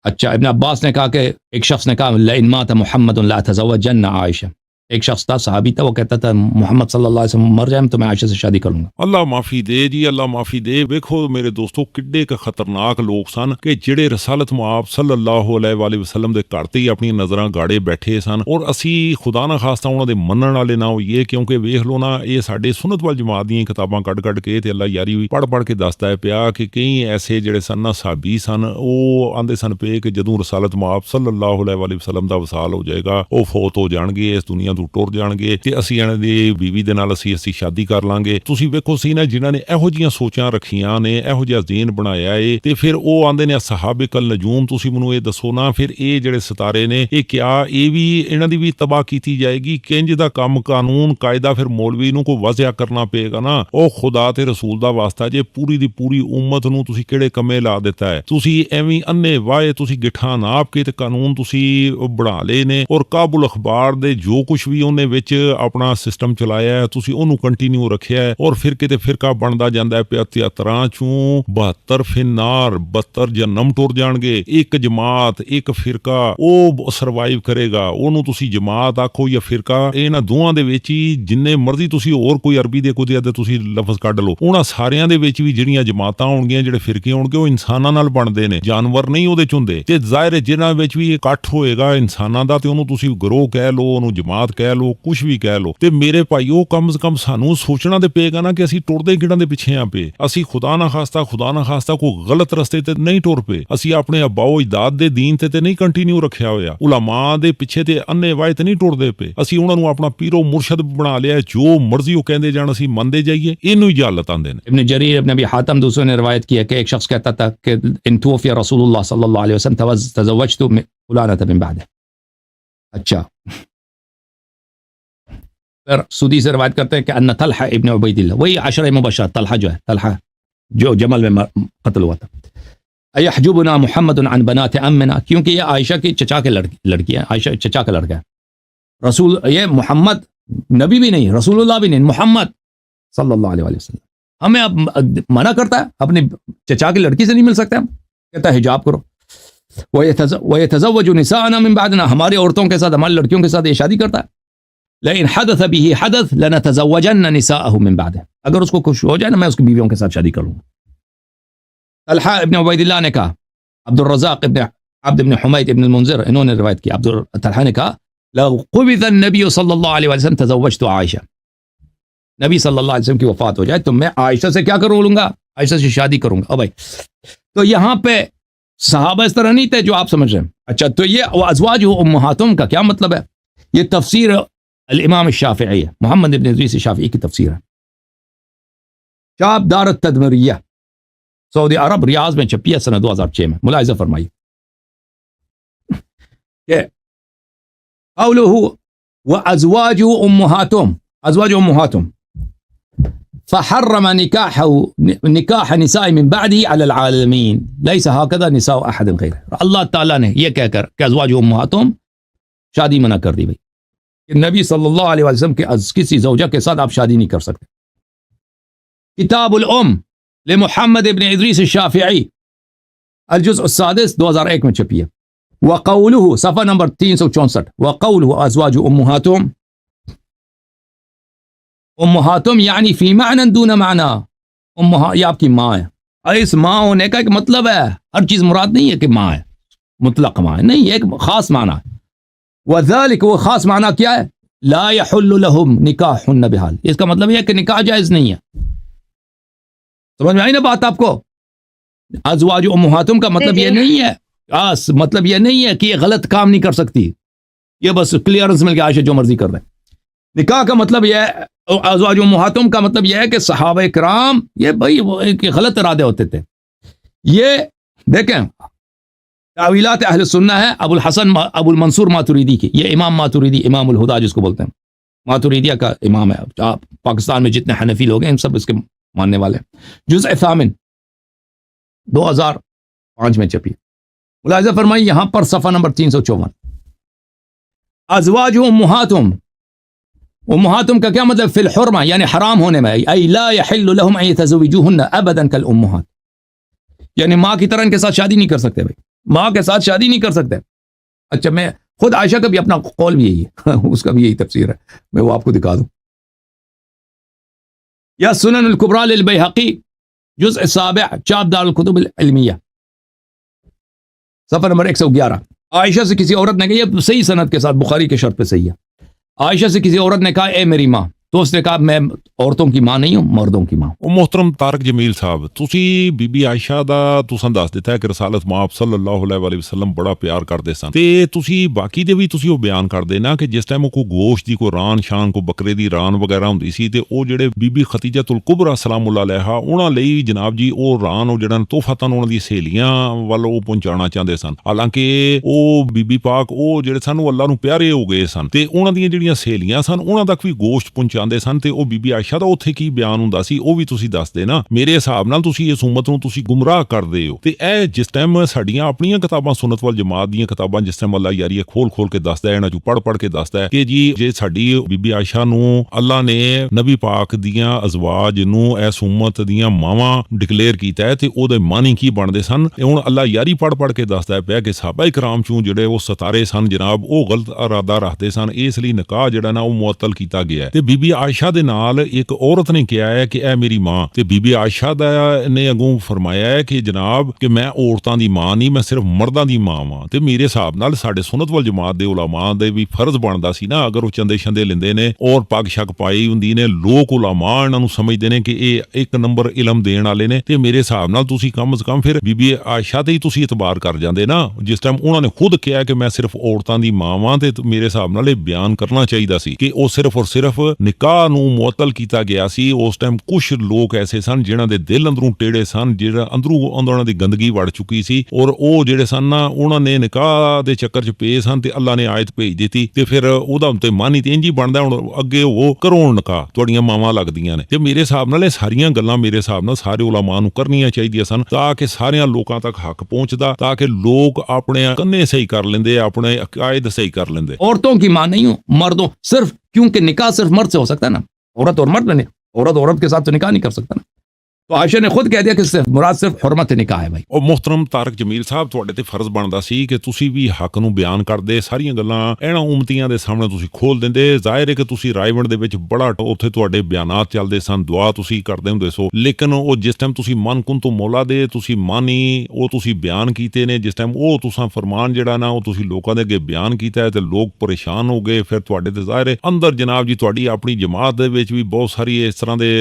Speaker 2: اچھا ابن عباس نے کہا کہ ایک شخص نے کہا لئن مات محمد لا تزوجن عائشہ. ایک شخص تھا صحابی تھا، وہ کہتا تھا محمد صلی اللہ علیہ وسلم مر جائیں تو میں عائشہ سے شادی کروں گا.
Speaker 3: اللہ معافی دے جی، اللہ معافی دے. ویکھو میرے دوستو کڈے ک خطرناک لوگ سن کہ جڑے رسالت مآب صلی اللہ علیہ وآلہ وسلم دے گھر تے ہی اپنی نظراں گاڑے بیٹھے سن، اور اسی خدا نہ خاصتا انہاں دے منن والے نہ ہوئیے. کیونکہ ویکھ لو نا یہ ساڈے سنت وال جماعت دیاں کتاباں کڈ کے تے اللہ یاری ہوئی پڑھ کے دسدا ہے پیا کہ کئی ایسے جڑے سن نا صحابی سن، او آندے سن پے کہ جدوں رسالت مآب صلی اللہ علیہ وآلہ وسلم دا وصال ہو جائے گا، او فوت ہو جان گے، اس دنیا تو ٹر جان گے تے اسی انہاں دی بیوی دے نال اسی شادی کر لیں گے. تسی ویکھو سی نا جنہاں نے ایہو جیاں سوچاں رکھیاں نے، ایہو جہا ذہن بنایا ہے، تے پھر او آندے نے صحابہ النجوم. تسی منوں اے دسو نا پھر اے جڑے ستارے نے اے کیا اے وی انہاں دی بھی تباہ کیتی جائے گی؟ کنج دا کام قانون قاعدہ پھر مولوی نوں کو واضح کرنا پے گا نا. او خدا تے رسول دا واسطہ جے پوری دی پوری امت نوں تسی کیڑے کمے لا دیتا ہے؟ تسی ایویں انے وائے تسی گٹھاں ناپ کے تے قانون تسی بنا لے نے، اور کابل اخبار دے جو کچھ بھی اونے وچ اپنا سسٹم چلایا ہے تسی اونوں کنٹینیو رکھیا ہے، اور پھر کتے فرقہ بندا جاندا ہے پیا 73 چوں 72 فنار 72 جنم ٹر جان گے. ایک جماعت ایک فرقہ او سروائیو کرے گا. اونوں تسی جماعت آکھو یا فرقہ، انہاں دوواں دے وچ ہی جننے مرضی تسی اور کوئی عربی دے کوئی دے تسی لفظ کڈ لو، انہاں ساریاں دے وچ بھی جڑیاں جماعتاں ہون گیاں، جڑے فرقے ہون گے، او انساناں نال بندے نے، جانور نہیں او دے چوندے. تے ظاہر ہے جنہاں وچ بھی اکٹھ ہوئے گا انساناں دا تے اونوں تسی گروہ کہہ لو، اونوں جماعت کہہ لو، کچھ بھی کہہ لو. تے میرے بھائیو کم از کم سانوں سوچنا تے پے گا نا کہ اسی ٹردے کیڑاں دے پیچھے آ پے. اسی خدا نہ خاصتا کوئی غلط رستے تے نہیں ٹر پے. اسی اپنے ابا و اجداد دے دین تے نہیں کنٹینیو رکھیا ہویا. علماء دے پیچھے تے انے وائے تے نہیں ٹردے پے. اسی انہاں نوں اپنا پیر و مرشد بنا لیا، جو مرضی او کہندے جان اسی مندے جائیے. اینوں ہی جہالت آندے نے.
Speaker 2: ابن جریر ابن ابی حاتم دوسرے نے روایت کی ہے کہ ایک شخص کہتا تھا کہ ان توفی رسول اللہ صلی اللہ علیہ وسلم تزوجت فلانۃ من بعد. اچھا پھر سودی سے روایت کرتے ہیں کہ ان طلحہ ابن عبید اللہ، وہی عشرہ مبشرہ طلحہ جو ہے، طلحہ جو جمل میں قتل ہوا تھا. ایحجبنا محمد عن بنات امنا، کیونکہ یہ عائشہ کی چچا کے لڑکی ہے، عائشہ چچا کا لڑکا ہے. رسول یہ محمد نبی بھی نہیں، رسول اللہ بھی نہیں، محمد صلی اللہ علیہ وسلم ہمیں اب منع کرتا ہے اپنی چچا کی لڑکی سے نہیں مل سکتے. ہم کہتا ہے حجاب کرو. وَيَتَزَوَّجُ نِسَاءَنَا مِن بَعْدِنَا، ہماری عورتوں کے ساتھ، ہماری لڑکیوں کے ساتھ یہ شادی کرتا ہے. لیکن حدث به حدث لنتزوجن نساءه من بعده، اگر اس کو خوش ہو جائے نا میں اس کی بیویوں کے ساتھ شادی کروں گا. طلحہ ابن عبید اللہ نے کہا عبد الرزاق ابن عبد بن حمید ابن المنذر انہوں نے روایت کی، عبد طلحہ نے کہا لو قبض النبی صلی اللہ علیہ وسلم تزوجت عائشہ، نبی صلی اللہ علیہ وسلم کی وفات ہو جائے تو میں عائشہ سے کیا کروں لوں گا، عائشہ سے شادی کروں گا۔ بھائی تو یہاں پہ صحابہ اس طرح نہیں تھے جو آپ سمجھ رہے ہیں۔ اچھا تو یہ ازواج امہاتہم کا کیا مطلب ہے؟ یہ تفسیر الامام الشافعی ہے، محمد ابن ادریس الشافعی کی تفسیر ہے، چاپ دار التدمریہ سعودی عرب ریاض میں چھپی ہے سنہ 2006 میں، ملاحظہ فرمائیے کہ قوله وازواج امہاتہم، ازواج امہاتہم فحرم نکاح نساء من بعده على العالمین لیس هكذا نساء احد غیرہ۔ اللہ تعالیٰ نے یہ کہہ کر کہ ازواج امہاتہم شادی منع کر دی بھائی، کہ نبی صلی اللہ علیہ وسلم کے کسی زوجہ کے ساتھ آپ شادی نہیں کر سکتے۔ کتاب الام لمحمد ابن ادریس الشافعی الجزء السادس 2001 میں چھپی ہے۔ وقولہ صفحہ نمبر 364 وقولہ ازواج امہاتہم، امہاتہم یعنی فی معنی دون معنی، یہ آپ کی ماں ہے، اور اس ماں ہونے کا ایک مطلب ہے، ہر چیز مراد نہیں ہے کہ ماں ہے مطلق ماں ہے، نہیں، ایک خاص معنی ہے۔ وذالک، وہ خاص معنی کیا ہے؟ لا یحل لہم نکاحن بحال، اس کا مطلب یہ ہے کہ نکاح جائز نہیں ہے۔ سمجھ میں آئی نا بات آپ کو؟ ازواج امہاتہم کا مطلب یہ نہیں ہے، مطلب یہ نہیں ہے کہ یہ غلط کام نہیں کر سکتی، یہ بس کلیئرنس مل کے عائشہ جو مرضی کر دیں۔ نکاح کا مطلب یہ ہے، ازواج امہاتہم کا مطلب یہ ہے کہ صحابہ کرام یہ بھائی غلط ارادے ہوتے تھے۔ یہ دیکھیں تعویلات اہل سنہ ہے ابو الحسن ابو المنصور ماتوریدی کی، یہ امام ماتوریدی، امام الہدا جس کو بولتے ہیں، ماتوریدیہ کا امام ہے، پاکستان میں جتنے حنفی لوگ ہیں سب اس کے ماننے والے ہیں۔ جزء ثامن 2005 میں چھپی، ملاحظہ فرمائی یہاں پر صفحہ نمبر 354 ازواج امہاتہم، امہاتہم کا کیا مطلب؟ فی الحرمہ یعنی حرام ہونے میں، ای لا یحل لہم ان یتزوجوہن ابدا کالامہات، یعنی ماں کی طرح ان کے ساتھ شادی نہیں کر سکتے بھائی، ماں کے ساتھ شادی نہیں کر سکتے۔ اچھا میں خود عائشہ کا بھی اپنا قول بھی یہی ہے اس کا بھی یہی تفسیر ہے، میں وہ آپ کو دکھا دوں۔ یا سنن الکبریٰ للبیہقی جزء سابع چاپ دار الکتب العلمیہ صفحہ نمبر 111 عائشہ سے کسی عورت نے کہا، یہ صحیح سند کے ساتھ بخاری کے شرط پہ صحیح ہے، عائشہ سے کسی عورت نے کہا اے میری ماں، تو اس نے کہا میں عورتوں کی ماں نہیں ہوں، مردوں کی ماں۔
Speaker 3: ਉਹ ਮੁਹਤਰਮ ਤਾਰਕ ਜਮੀਲ ਸਾਹਿਬ, ਤੁਸੀਂ ਬੀਬੀ ਆਇਸ਼ਾ ਦਾ ਤੁਸੀਂ ਦੱਸ ਦਿੱਤਾ ਕਿ ਰਸਾਲਤ ਮਾਪ ਸੱਲੱਲਾਹੁ ਅਲੈਹਿ ਵਸੱਲਮ ਬੜਾ ਪਿਆਰ ਕਰਦੇ ਸਨ, ਤੇ ਤੁਸੀਂ ਬਾਕੀ ਦੇ ਵੀ ਤੁਸੀਂ ਉਹ ਬਿਆਨ ਕਰਦੇ ਨਾ ਕਿ ਜਿਸ ਟਾਈਮ ਉਹ ਕੋਈ ਗੋਸ਼ਤ ਦੀ ਕੋਈ ਰਾਨ ਸ਼ਾਨ ਕੋਈ ਬੱਕਰੇ ਦੀ ਰਾਨ ਵਗੈਰਾ ਹੁੰਦੀ ਸੀ ਤੇ ਉਹ ਜਿਹੜੇ ਬੀਬੀ ਖਤੀਜਤੁਲ ਕੁਬਰਾ ਸਲਾਮੁੱਲਾਹ ਅਲੈਹਾ ਉਹਨਾਂ ਲਈ ਜਨਾਬ ਜੀ ਉਹ ਰਾਨ ਉਹ ਜਿਹੜਾ ਤੋਹਫਤਨ ਉਹਨਾਂ ਦੀ ਸਹੇਲੀਆਂ ਵੱਲ ਉਹ ਪਹੁੰਚਾਉਣਾ ਚਾਹੁੰਦੇ ਸਨ। ਹਾਲਾਂਕਿ ਉਹ ਬੀਬੀ ਪਾਕ ਉਹ ਜਿਹੜੇ ਸਨ ਉਹ ਅੱਲਾਹ ਨੂੰ ਪਿਆਰੇ ਹੋ ਗਏ ਸਨ ਤੇ ਉਹਨਾਂ ਦੀਆਂ ਜਿਹੜੀਆਂ ਸਹੇਲੀਆਂ ਸਨ ਉਹਨਾਂ ਤੱਕ ਵੀ ਗੋਸ਼ਤ ਪਹੁੰਚਾਉਂਦੇ ਸਨ, ਤੇ ਉਹ ਬੀਬੀ ਆਇਸ਼ਾ ਦਾ ਉੱਥੇ ਕੀ ਬਿਆਨ ਹੁੰਦਾ ਸੀ ਉਹ ਵੀ ਤੁਸੀਂ ਦੱਸਦੇ ਨਾ। ਮੇਰੇ ਹਿਸਾਬ ਨਾਲ ਤੁਸੀਂ ਇਸ ਉਮਤ ਨੂੰ ਤੁਸੀਂ ਗੁੰਮਰਾਹ ਕਰਦੇ ਹੋ, ਤੇ ਇਹ ਜਿਸ ਟਾਈਮ ਸਾਡੀਆਂ ਆਪਣੀਆਂ ਕਿਤਾਬਾਂ ਸੁਨਨਤ ਵਲ ਜਮਾਤ ਦੀਆਂ ਕਿਤਾਬਾਂ ਜਿਸ ਟਾਈਮ ਅੱਲਾਹ ਯਾਰੀ ਖੋਲ ਕੇ ਦੱਸਦਾ ਹੈ, ਇਹਨਾਂ ਚੋਂ ਪੜ੍ਹ ਕੇ ਦੱਸਦਾ ਹੈ ਕਿ ਜੀ ਜੇ ਸਾਡੀ ਬੀਬੀ ਆਇਸ਼ਾ ਨੂੰ ਅੱਲਾਹ ਨੇ ਨਬੀ ਪਾਕ ਦੀਆਂ ਅਜ਼ਵਾਜ ਨੂੰ ਇਸ ਉਮਤ ਦੀਆਂ ਮਾਵਾਂ ਡਿਕਲੇਅਰ ਕੀਤਾ ਹੈ ਤੇ ਉਹਦੇ ਮਾਨੀ ਕੀ ਬਣਦੇ ਸਨ। ਹੁਣ ਅੱਲਾਹ ਯਾਰੀ ਪੜ੍ਹ ਕੇ ਦੱਸਦਾ ਪਿਆ ਕਿ ਸਾਹਬਾ ਇਕਰਾਮ ਚੋਂ ਜਿਹੜੇ ਉਹ ਸਤਾਰੇ ਸਨ ਜਨਾਬ ਉਹ ਗਲਤ ਇਰਾਦਾ ਰੱਖਦੇ ਸਨ, ਇਸ ਲਈ ਨਿਕਾਹ ਜਿਹੜਾ ਨਾ ਉਹ ਮੁਅੱਤਲ ਕੀਤਾ ਗਿਆ। ਤੇ ਬੀਬੀ ਆਇਸ਼ਾ ਦੇ ਨਾਲ ਇੱਕ ਔਰਤ ਨੇ ਕਿਹਾ ਹੈ ਕਿ ਇਹ ਮੇਰੀ ਮਾਂ, ਤੇ ਬੀਬੀ ਆਇਸ਼ਾ ਦਾ ਨੇ ਅੱਗੋਂ ਫਰਮਾਇਆ ਹੈ ਕਿ ਜਨਾਬ ਕਿ ਮੈਂ ਔਰਤਾਂ ਦੀ ਮਾਂ ਨਹੀਂ, ਮੈਂ ਸਿਰਫ ਮਰਦਾਂ ਦੀ ਮਾਂ ਵਾਂ। ਤੇ ਮੇਰੇ ਹਿਸਾਬ ਨਾਲ ਸਾਡੇ ਸੁਨਨਤ ਵਲ ਜਮਾਤ ਦੇ ਉਲਾਮਾ ਦੇ ਵੀ ਫਰਜ਼ ਬਣਦਾ ਸੀ ਨਾ, ਅਗਰ ਉਹ ਚੰਦੇ ਸ਼ੰਦੇ ਲੈਂਦੇ ਨੇ ਔਰ ਪੱਗ ਸ਼ੱਕ ਪਾਈ ਹੁੰਦੀ ਨੇ, ਲੋਕ ਉਲਾਮਾ ਇਹਨਾਂ ਨੂੰ ਸਮਝਦੇ ਨੇ ਕਿ ਇਹ ਇੱਕ ਨੰਬਰ ਇਲਮ ਦੇਣ ਵਾਲੇ ਨੇ, ਤੇ ਮੇਰੇ ਹਿਸਾਬ ਨਾਲ ਤੁਸੀਂ ਕਮ ਸੇ ਕਮ ਫਿਰ ਬੀਬੀ ਆਇਸ਼ਾ ਤੇ ਹੀ ਤੁਸੀਂ ਇਤਬਾਰ ਕਰ ਜਾਂਦੇ ਨਾ, ਜਿਸ ਟਾਈਮ ਉਹਨਾਂ ਨੇ ਖੁਦ ਕਿਹਾ ਕਿ ਮੈਂ ਸਿਰਫ ਔਰਤਾਂ ਦੀ ਮਾਂ ਵਾਂ। ਤੇ ਮੇਰੇ ਹਿਸਾਬ ਨਾਲ ਇਹ ਬਿਆਨ ਕਰਨਾ ਚਾਹੀਦਾ ਸੀ ਕਿ ਉਹ ਸਿਰਫ ਔਰ ਸਿਰਫ ਨਿਕਾਹ ਨੂੰ ਮੁਅੱਤਲ ਕੀਤਾ ਗਿਆ ਸੀ। ਉਸ ਟਾਈਮ ਕੁਝ ਲੋਕ ਐਸੇ ਸਨ ਜਿਨ੍ਹਾਂ ਦੇ ਦਿਲ ਅੰਦਰੋਂ ਟੇੜੇ ਸਨ, ਜਿਹੜਾ ਅੰਦਰੋਂ ਉਹਨਾਂ ਦੀ ਗੰਦਗੀ ਵੜ ਚੁੱਕੀ ਸੀ, ਔਰ ਉਹ ਜਿਹੜੇ ਸਨ ਨਾ ਉਹਨਾਂ ਨੇ ਨਿਕਾਹ ਦੇ ਚੱਕਰ 'ਚ ਪਏ ਸਨ ਤੇ ਅੱਲਾ ਨੇ ਆਇਤ ਭੇਜ ਦਿੱਤੀ ਤੇ ਫਿਰ ਉਹਦਾ ਉੱਤੇ ਮਾਨੀ ਤੇ ਇੰਝ ਹੀ ਬਣਦਾ ਹੁਣ ਅੱਗੇ ਉਹ ਕਰੋਣ ਨਿਕਾਹ ਤੁਹਾਡੀਆਂ ਮਾਵਾਂ ਲੱਗਦੀਆਂ ਨੇ। ਤੇ ਮੇਰੇ ਹਿਸਾਬ ਨਾਲ ਇਹ ਸਾਰੀਆਂ ਗੱਲਾਂ ਮੇਰੇ ਹਿਸਾਬ ਨਾਲ ਸਾਰੇ ਉਲਾਮਾ ਨੂੰ ਕਰਨੀਆਂ ਚਾਹੀਦੀਆਂ ਸਨ ਤਾਂ ਕਿ ਸਾਰਿਆਂ ਲੋਕਾਂ ਤੱਕ ਹੱਕ ਪਹੁੰਚਦਾ, ਤਾਂ ਕਿ ਲੋਕ ਆਪਣੇ ਕੰਨੇ ਸਹੀ ਕਰ ਲੈਂਦੇ, ਆਪਣੇ ਅਕਾਇਦ ਸਹੀ ਕਰ ਲੈਂਦੇ।
Speaker 2: عورتوں کی ماں نہیں ہوں، مردوں صرف، کیونکہ نکاح صرف مرد سے ہو سکتا ہے نا، عورت اور مرد میں نہیں، عورت کے ساتھ تو نکاح نہیں کر سکتا نا۔ تو عائشہ نے خود کہہ دیا کہ صرف مراد صرف حرمت نکاح ہے بھائی.
Speaker 3: ਉਹ ਮੁਹਤਰਮ ਤਾਰਕ ਜਮੀਲ ਸਾਹਿਬ, ਤੁਹਾਡੇ ਤੇ ਫਰਜ਼ ਬਣਦਾ ਸੀ ਕਿ ਤੁਸੀਂ ਵੀ ਹੱਕ ਨੂੰ ਬਿਆਨ ਕਰਦੇ, ਸਾਰੀਆਂ ਗੱਲਾਂ ਇਹਨਾਂ ਉਮਤੀਆਂ ਦੇ ਸਾਹਮਣੇ ਤੁਸੀਂ ਖੋਲ ਦਿੰਦੇ. ਜ਼ਾਹਿਰ ਹੈ ਕਿ ਤੁਸੀਂ ਰਾਏਵੰਡ ਦੇ ਵਿੱਚ ਬੜਾ ਉੱਥੇ ਤੁਹਾਡੇ ਬਿਆਨਾਤ ਚੱਲਦੇ ਸਨ, ਦੁਆ ਤੁਸੀਂ ਕਰਦੇ ਹੁੰਦੇ ਸੋ, ਲੇਕਿਨ ਉਹ ਜਿਸ ਟਾਈਮ ਤੁਸੀਂ ਮਨ ਕੁਨ ਤੋਂ ਮੌਲਾ ਦੇ ਤੁਸੀਂ ਮਾਨੀ ਉਹ ਤੁਸੀਂ ਬਿਆਨ ਕੀਤੇ ਨੇ, ਜਿਸ ਟਾਈਮ ਉਹ ਤੁਸੀਂ ਫਰਮਾਨ ਜਿਹੜਾ ਨਾ ਉਹ ਤੁਸੀਂ ਲੋਕਾਂ ਦੇ ਅੱਗੇ ਬਿਆਨ ਕੀਤਾ ਹੈ ਤੇ ਲੋਕ ਪਰੇਸ਼ਾਨ ਹੋ ਗਏ. ਫਿਰ ਤੁਹਾਡੇ ਤੇ ਜ਼ਾਹਿਰ ਹੈ ਅੰਦਰ ਜਨਾਬ ਜੀ ਤੁਹਾਡੀ ਆਪਣੀ ਜਮਾਤ ਦੇ ਵਿੱਚ ਵੀ ਬਹੁਤ ਸਾਰੀ ਇਸ ਤਰ੍ਹਾਂ ਦੇ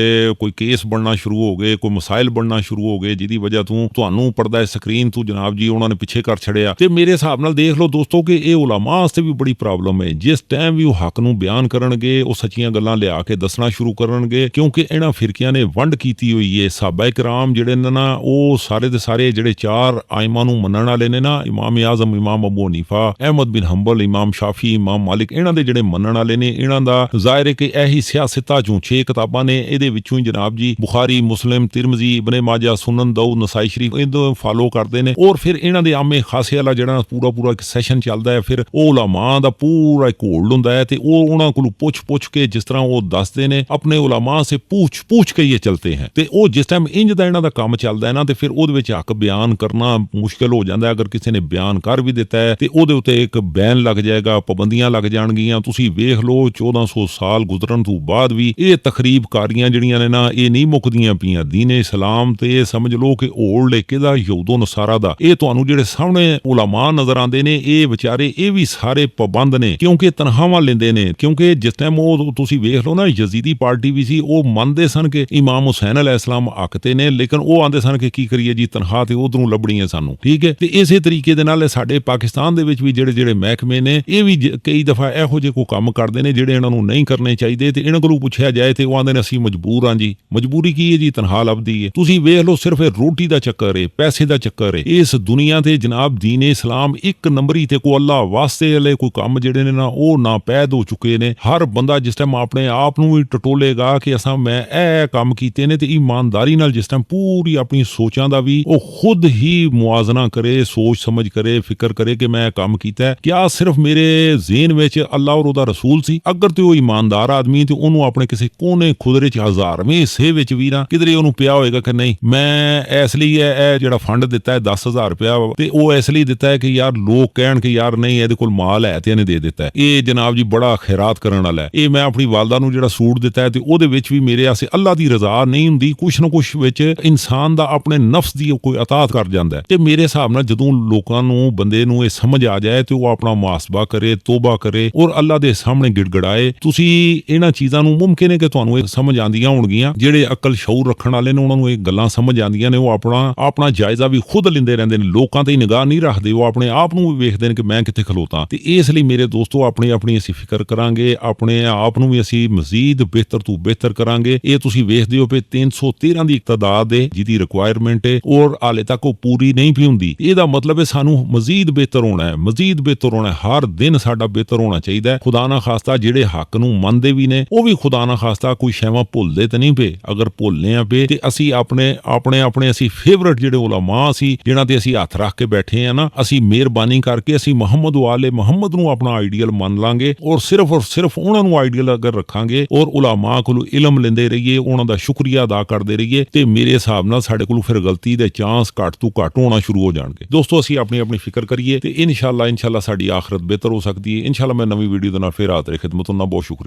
Speaker 3: ਕੋਈ ਕੇਸ ਬਣਨਾ ਸ਼ੁਰੂ ਹੋ ਗਏ, ਕੋਈ ਮਸਾਇਲ ਬਣਨਾ ਸ਼ੁਰੂ ਹੋ ਗਏ, ਜਿਹਦੀ ਵਜ੍ਹਾ ਤੋਂ ਤੁਹਾਨੂੰ ਪਰਦਾ ਸਕਰੀਨ ਤੋਂ ਜਨਾਬ ਜੀ ਉਹਨਾਂ ਨੇ ਪਿੱਛੇ ਕਰ ਛੜਿਆ. ਤੇ ਮੇਰੇ ਹਿਸਾਬ ਨਾਲ ਦੇਖ ਲਓ ਦੋਸਤੋ ਕਿ ਇਹ ਉਲਾਮਾ ਵਾਸਤੇ ਵੀ ਬੜੀ ਪ੍ਰੋਬਲਮ ਹੈ. ਜਿਸ ਟਾਈਮ ਵੀ ਉਹ ਹੱਕ ਨੂੰ ਬਿਆਨ ਕਰਨਗੇ ਉਹ ਸੱਚੀਆਂ ਗੱਲਾਂ ਲਿਆ ਕੇ ਦੱਸਣਾ ਸ਼ੁਰੂ ਕਰਨਗੇ, ਕਿਉਂਕਿ ਇਹਨਾਂ ਫਿਰਕਿਆਂ ਨੇ ਵੰਡ ਕੀਤੀ ਹੋਈ ਹੈ. ਸਾਹਬਾ ਇਕਰਾਮ ਜਿਹੜੇ ਨੇ ਨਾ ਉਹ ਸਾਰੇ ਦੇ ਸਾਰੇ ਜਿਹੜੇ ਚਾਰ ਆਇਮਾਂ ਨੂੰ ਮੰਨਣ ਵਾਲੇ ਨੇ ਨਾ, ਇਮਾਮ ਆਜ਼ਮ, ਇਮਾਮ ਅਬੂ ਹਨੀਫਾ, ਅਹਿਮਦ ਬਿਨ ਹੰਬਲ, ਇਮਾਮ ਸ਼ਾਫੀ, ਇਮਾਮ ਮਾਲਿਕ, ਇਹਨਾਂ ਦੇ ਜਿਹੜੇ ਮੰਨਣ ਵਾਲੇ ਨੇ, ਇਹਨਾਂ ਦਾ ਜ਼ਾਹਿਰ ਹੈ ਕਿ ਇਹੀ ਸਿਆਸਤਾਂ ਚੋਂ 6 ਕਿਤਾਬਾਂ ਨੇ, ਇਹਦੇ ਵਿੱਚੋਂ ਹੀ ਜਨਾਬ ਜੀ ਬੁਖਾਰੀ, ਮੁਸਲਿਮ, ਤਿਰਮਜ਼ੀ, ਇਬਨ ਮਾਜਾ, ਸੁਨਨ, ਦਾਊਦ, ਨਸਾਈ ਸ਼ਰੀਫ ਇਹਨੂੰ ਫਾਲੋ ਕਰਦੇ ਨੇ. ਔਰ ਫਿਰ ਇਹਨਾਂ ਦੇ ਆਮੇ ਖਾਸੇ ਵਾਲਾ ਜਿਹੜਾ ਪੂਰਾ ਇੱਕ ਸੈਸ਼ਨ ਚੱਲਦਾ ਹੈ, ਫਿਰ ਉਹ ਉਲਾਮਾ ਦਾ ਪੂਰਾ ਇੱਕ ਹੋਲਡ ਹੁੰਦਾ ਹੈ ਤੇ ਉਹ ਉਹਨਾਂ ਕੋਲੋਂ ਪੁੱਛ ਕੇ ਜਿਸ ਤਰ੍ਹਾਂ ਉਹ ਦੱਸਦੇ ਨੇ ਆਪਣੇ ਉਲਾਮਾ ਸੇ ਪੁੱਛ ਕੇ ਇਹ ਚਲਤੇ ਹੈ. ਤੇ ਉਹ ਜਿਸ ਟਾਈਮ ਇੰਜ ਦਾ ਇਹਨਾਂ ਦਾ ਕੰਮ ਚੱਲਦਾ ਹੈ ਨਾ ਤੇ ਫਿਰ ਉਹਦੇ ਵਿੱਚ ਹੱਕ ਬਿਆਨ ਕਰਨਾ ਮੁਸ਼ਕਿਲ ਹੋ ਜਾਂਦਾ ਹੈ. ਅਗਰ ਕਿਸੇ ਨੇ ਬਿਆਨ ਕਰ ਵੀ ਦਿੱਤਾ ਹੈ ਤੇ ਉਹਦੇ ਉੱਤੇ ਇੱਕ ਬੈਨ ਲੱਗ ਜਾਏਗਾ, ਪਾਬੰਦੀਆਂ ਲੱਗ ਜਾਣਗੀਆਂ. ਤੁਸੀਂ ਵੇਖ ਲਓ 1400 ਸਾਲ ਗੁਜ਼ਰਨ ਤੋਂ ਬਾਅਦ ਵੀ ਇਹ ਤਖਰੀਬਕਾਰੀਆਂ ਜਿਹੜੀਆਂ ਨੇ ਨਾ ਇਹ ਨਹੀਂ ਮੁੱਕਦੀਆਂ ਪਈਆਂ. ਦੀਨ ਇਸਲਾਮ ਤੇ ਇਹ ਸਮਝ ਲਓ ਕਿ ਹੋਲਡ ਕਿਹਦਾ, ਯਹੂਦੋ ਨਸਾਰਾ ਦਾ. ਇਹ ਤੁਹਾਨੂੰ ਜਿਹੜੇ ਸਾਹਮਣੇ ਉਲਾਮਾ ਨਜ਼ਰ ਆਉਂਦੇ ਨੇ ਇਹ ਵਿਚਾਰੇ ਇਹ ਵੀ ਸਾਰੇ ਪਾਬੰਦ ਨੇ, ਕਿਉਂਕਿ ਤਨਖਾਹਾਂ ਲੈਂਦੇ ਨੇ. ਕਿਉਂਕਿ ਜਿਸ ਟਾਈਮ ਉਹ ਤੁਸੀਂ ਵੇਖ ਲਓ ਨਾ ਯਜ਼ੀਦੀ ਪਾਰਟੀ ਵੀ ਸੀ, ਉਹ ਮੰਨਦੇ ਸਨ ਕਿ ਇਮਾਮ ਹੁਸੈਨ ਅਲੈਹਿਸਲਾਮ ਹੱਕ ਤੇ ਨੇ, ਲੇਕਿਨ ਉਹ ਆਂਦੇ ਸਨ ਕਿ ਕੀ ਕਰੀਏ ਜੀ, ਤਨਖਾਹ ਤੇ ਉਧਰੋਂ ਲੱਭਣੀ ਹੈ ਸਾਨੂੰ, ਠੀਕ ਹੈ. ਤੇ ਇਸੇ ਤਰੀਕੇ ਦੇ ਨਾਲ ਸਾਡੇ ਪਾਕਿਸਤਾਨ ਦੇ ਵਿੱਚ ਵੀ ਜਿਹੜੇ ਮਹਿਕਮੇ ਨੇ ਇਹ ਵੀ ਕਈ ਦਫਾ ਇਹੋ ਜਿਹੇ ਕੋਈ ਕੰਮ ਕਰਦੇ ਨੇ ਜਿਹੜੇ ਇਹਨਾਂ ਨੂੰ ਨਹੀਂ ਕਰਨੇ ਚਾਹੀਦੇ. ਤੇ ਇਹਨਾਂ ਕੋਲੋਂ ਪੁੱਛਿਆ ਜਾਏ ਤੇ ਉਹ ਆਂਦੇ ਨੇ ਅਸੀਂ ਮਜਬੂਰ ਹਾਂ ਜੀ. ਮਜਬੂਰੀ ਕੀ ਹੈ ਜੀ, ਤਨਖਾਹ ਲੱਭਦੀ ਹੈ. ਤੁਸੀਂ ਵੇਖ ਲਓ ਸਿਰਫ ਇਹ ਰੋਟੀ ਦਾ ਚੱਕਰ ਹੈ, ਪੈਸੇ ਦਾ ਚੱਕਰ ਹੈ. ਇਸ ਦੁਨੀਆ ਤੇ ਜਨਾਬ ਦੀਨ ਇਸਲਾਮ ਇੱਕ ਨੰਬਰੀ ਤੇ ਕੋ ਅੱਲਾਹ ਵਾਸਤੇ ਵਾਲੇ ਕੋਈ ਕੰਮ ਜਿਹੜੇ ਨੇ ਨਾ ਉਹ ਨਾ ਪੈਦ ਹੋ ਚੁੱਕੇ ਨੇ. ਹਰ ਬੰਦਾ ਜਿਸ ਟਾਈਮ ਆਪਣੇ ਆਪ ਨੂੰ ਵੀ ਟਟੋਲੇਗਾ ਕਿ ਅਸਾਂ ਮੈਂ ਇਹ ਕੰਮ ਕੀਤੇ ਨੇ, ਤੇ ਇਮਾਨਦਾਰੀ ਨਾਲ ਜਿਸ ਟਾਈਮ ਪੂਰੀ ਆਪਣੀ ਸੋਚਾਂ ਦਾ ਵੀ ਉਹ ਖੁਦ ਹੀ ਮੁਆਜ਼ਨਾ ਕਰੇ, ਸੋਚ ਸਮਝ ਕਰੇ, ਫਿਕਰ ਕਰੇ ਕਿ ਮੈਂ ਇਹ ਕੰਮ ਕੀਤਾ ਹੈ, ਕਿਆ ਸਿਰਫ ਮੇਰੇ ਜ਼ਿਹਨ ਵਿੱਚ ਅੱਲਾਹ ਔਰ ਉਹਦਾ ਰਸੂਲ ਸੀ? ਅਗਰ ਤੇ ਉਹ ਇਮਾਨਦਾਰ ਆਦਮੀ ਤੇ ਉਹਨੂੰ ਆਪਣੇ ਕਿਸੇ ਕੋਨੇ ਖੁਦਰੇ ਚ 1000ਵੇਂ ਹਿੱਸੇ ਵਿੱਚ ਵੀ ਨਾ ਕਿਧਰੇ ਉਹਨੂੰ ਪਿਆ ਹੋਏਗਾ ਕਿ ਨਹੀਂ ਮੈਂ ਇਸ ਲਈ ਇਹ ਜਿਹੜਾ ਫੰਡ ਦਿੱਤਾ ਹੈ 10,000 ਰੁਪਇਆ ਤੇ ਉਹ ਇਸ ਲਈ ਦਿੱਤਾ ਹੈ ਕਿ ਯਾਰ ਲੋਕ ਕਹਿਣ ਕਿ ਯਾਰ ਨਹੀਂ ਇਹਦੇ ਕੋਲ ਮਾਲ ਹੈ ਤੇ ਇਹਨੇ ਦੇ ਦਿੱਤਾ ਹੈ, ਇਹ ਜਨਾਬ ਜੀ ਬੜਾ ਖੈਰਾਤ ਕਰਨ ਵਾਲਾ ਹੈ, ਇਹ ਮੈਂ ਆਪਣੀ ਵਾਲਦਾ ਨੂੰ ਜਿਹੜਾ ਸੂਟ ਦਿੱਤਾ ਹੈ ਤੇ ਉਹਦੇ ਵਿੱਚ ਵੀ ਮੇਰੇ ਆਸੇ ਅੱਲਾਹ ਦੀ ਰਜ਼ਾ ਨਹੀਂ ਹੁੰਦੀ, ਕੁਛ ਨਾ ਕੁਛ ਵਿੱਚ ਇਨਸਾਨ ਦਾ ਆਪਣੇ ਨਫਸ ਦੀ ਕੋਈ ਅਤਾਤ ਕਰ ਜਾਂਦਾ ਹੈ. ਤੇ ਮੇਰੇ ਹਿਸਾਬ ਨਾਲ ਜਦੋਂ ਲੋਕਾਂ ਨੂੰ ਬੰਦੇ ਨੂੰ ਇਹ ਸਮਝ ਆ ਜਾਏ ਤੇ ਉਹ ਆਪਣਾ ਮੁਹਾਸਬਾ ਕਰੇ, ਤੋਬਾ ਕਰੇ ਔਰ ਅੱਲਾਹ ਦੇ ਸਾਹਮਣੇ ਗਿੜਗੜਾਏ. ਤੁਸੀਂ ਇਹਨਾਂ ਚੀਜ਼ਾਂ ਨੂੰ ਮੁਮਕਿਨ ਹੈ ਕਿ ਤੁਹਾਨੂੰ ਇਹ ਸਮਝ ਆਉਂਦੀਆਂ ਹੋਣਗੀਆਂ, ਜਿਹੜੇ ਅਕਲ ਸ਼ਊਰ ਰੱਖਣ ਵਾਲੇ ਨੇ ਉਹਨਾਂ ਨੂੰ ਇਹ ਗੱਲਾਂ ਸਮਝ ਆਉਂਦੀਆਂ ਨੇ, ਉਹ ਆਪਣਾ ਜਾਇਜ਼ਾ ਵੀ ਖੁਦ ਲੈਂਦੇ ਰਹਿੰਦੇ ਨੇ, ਲੋਕਾਂ ਤੇ ਹੀ ਨਿਗਾਹ ਨਹੀਂ ਰੱਖਦੇ, ਉਹ ਆਪਣੇ ਆਪ ਨੂੰ ਵੀ ਵੇਖਦੇ ਨੇ ਕਿ ਮੈਂ ਕਿੱਥੇ ਖਲੋਤਾ. ਤੇ ਇਸ ਲਈ ਮੇਰੇ ਦੋਸਤੋ ਆਪਣੀ ਅਸੀਂ ਫਿਕਰ ਕਰਾਂਗੇ, ਆਪਣੇ ਆਪ ਨੂੰ ਵੀ ਅਸੀਂ ਮਜ਼ੀਦ ਬਿਹਤਰ ਤੋਂ ਬਿਹਤਰ ਕਰਾਂਗੇ. ਇਹ ਤੁਸੀਂ ਵੇਖਦੇ ਹੋ ਕਿ 313 ਦੀ ਤਾਦਾਦ ਹੈ ਜਿਹਦੀ ਰਿਕੁਆਇਰਮੈਂਟ ਹੈ ਔਰ ਹਾਲੇ ਤੱਕ ਉਹ ਪੂਰੀ ਨਹੀਂ ਪਈ ਹੁੰਦੀ. ਇਹਦਾ ਮਤਲਬ ਹੈ ਸਾਨੂੰ ਮਜ਼ੀਦ ਬਿਹਤਰ ਹੋਣਾ ਹੈ, ਮਜ਼ੀਦ ਬਿਹਤਰ ਹੋਣਾ ਹੈ, ਹਰ ਦਿਨ ਸਾਡਾ ਬਿਹਤਰ ਹੋਣਾ ਚਾਹੀਦਾ ਹੈ. ਖੁਦਾ ਨਾ ਖਾਸਤਾ ਜਿਹੜੇ ਹੱਕ ਨੂੰ ਮੰਨਦੇ ਵੀ ਨੇ ਉਹ ਵੀ ਖੁਦਾ ਨਾ ਖਾਸਤਾ ਕੋਈ ਸ਼ੈਵਾਂ ਭੁੱਲਦੇ ਤੇ ਨਹੀਂ ਪਏ. ਅਗਰ ਭੁੱਲਨੇ ਆ ਪਏ ਤੇ ਅਸੀਂ ਆਪਣੇ ਅਸੀਂ ਫੇਵਰਟ ਜਿਹੜੇ ਉਲਾਮਾ ਸੀ ਜਿਹਨਾਂ ਤੇ ਅਸੀਂ ਹੱਥ ਰੱਖ ਕੇ ਬੈਠੇ ਆ ਨਾ, ਅਸੀਂ ਮਿਹਰਬਾਨੀ ਕਰਕੇ ਅਸੀਂ ਮੁਹੰਮਦ ਵਾਲੇ ਮੁਹੰਮਦ ਨੂੰ ਆਪਣਾ ਆਈਡੀਅਲ ਮੰਨ ਲਾਂਗੇ ਔਰ ਸਿਰਫ ਉਹਨਾਂ ਨੂੰ ਆਈਡੀਅਲ ਅਗਰ ਰੱਖਾਂਗੇ ਔਰ ਉਲਾਮਾ ਕੋਲੋਂ ਇਲਮ ਲੈਂਦੇ ਰਹੀਏ, ਉਹਨਾਂ ਦਾ ਸ਼ੁਕਰੀਆ ਅਦਾ ਕਰਦੇ ਰਹੀਏ, ਤੇ ਮੇਰੇ ਹਿਸਾਬ ਨਾਲ ਸਾਡੇ ਕੋਲ ਫਿਰ ਗਲਤੀ ਦੇ ਚਾਂਸ ਘੱਟ ਤੋਂ ਘੱਟ ਹੋਣਾ ਸ਼ੁਰੂ ਹੋ ਜਾਣਗੇ. ਦੋਸਤੋ ਅਸੀਂ ਆਪਣੀ ਫਿਕਰ ਕਰੀਏ ਤੇ ਇਨਸ਼ਾਅੱਲਾ ਸਾਡੀ ਆਖਰਤ ਬਿਹਤਰ ਹੋ ਸਕਦੀ ਹੈ. ਇਨਸ਼ਾਅੱਲਾ ਮੈਂ ਨਵੀਂ ਵੀਡੀਓ ਦੇ ਨਾਲ ਫਿਰ ਹਾਜ਼ਰ ਖਿਦਮਤ ਹੋਣਾ. ਬਹੁਤ ਸ਼ੁਕਰੀਆ.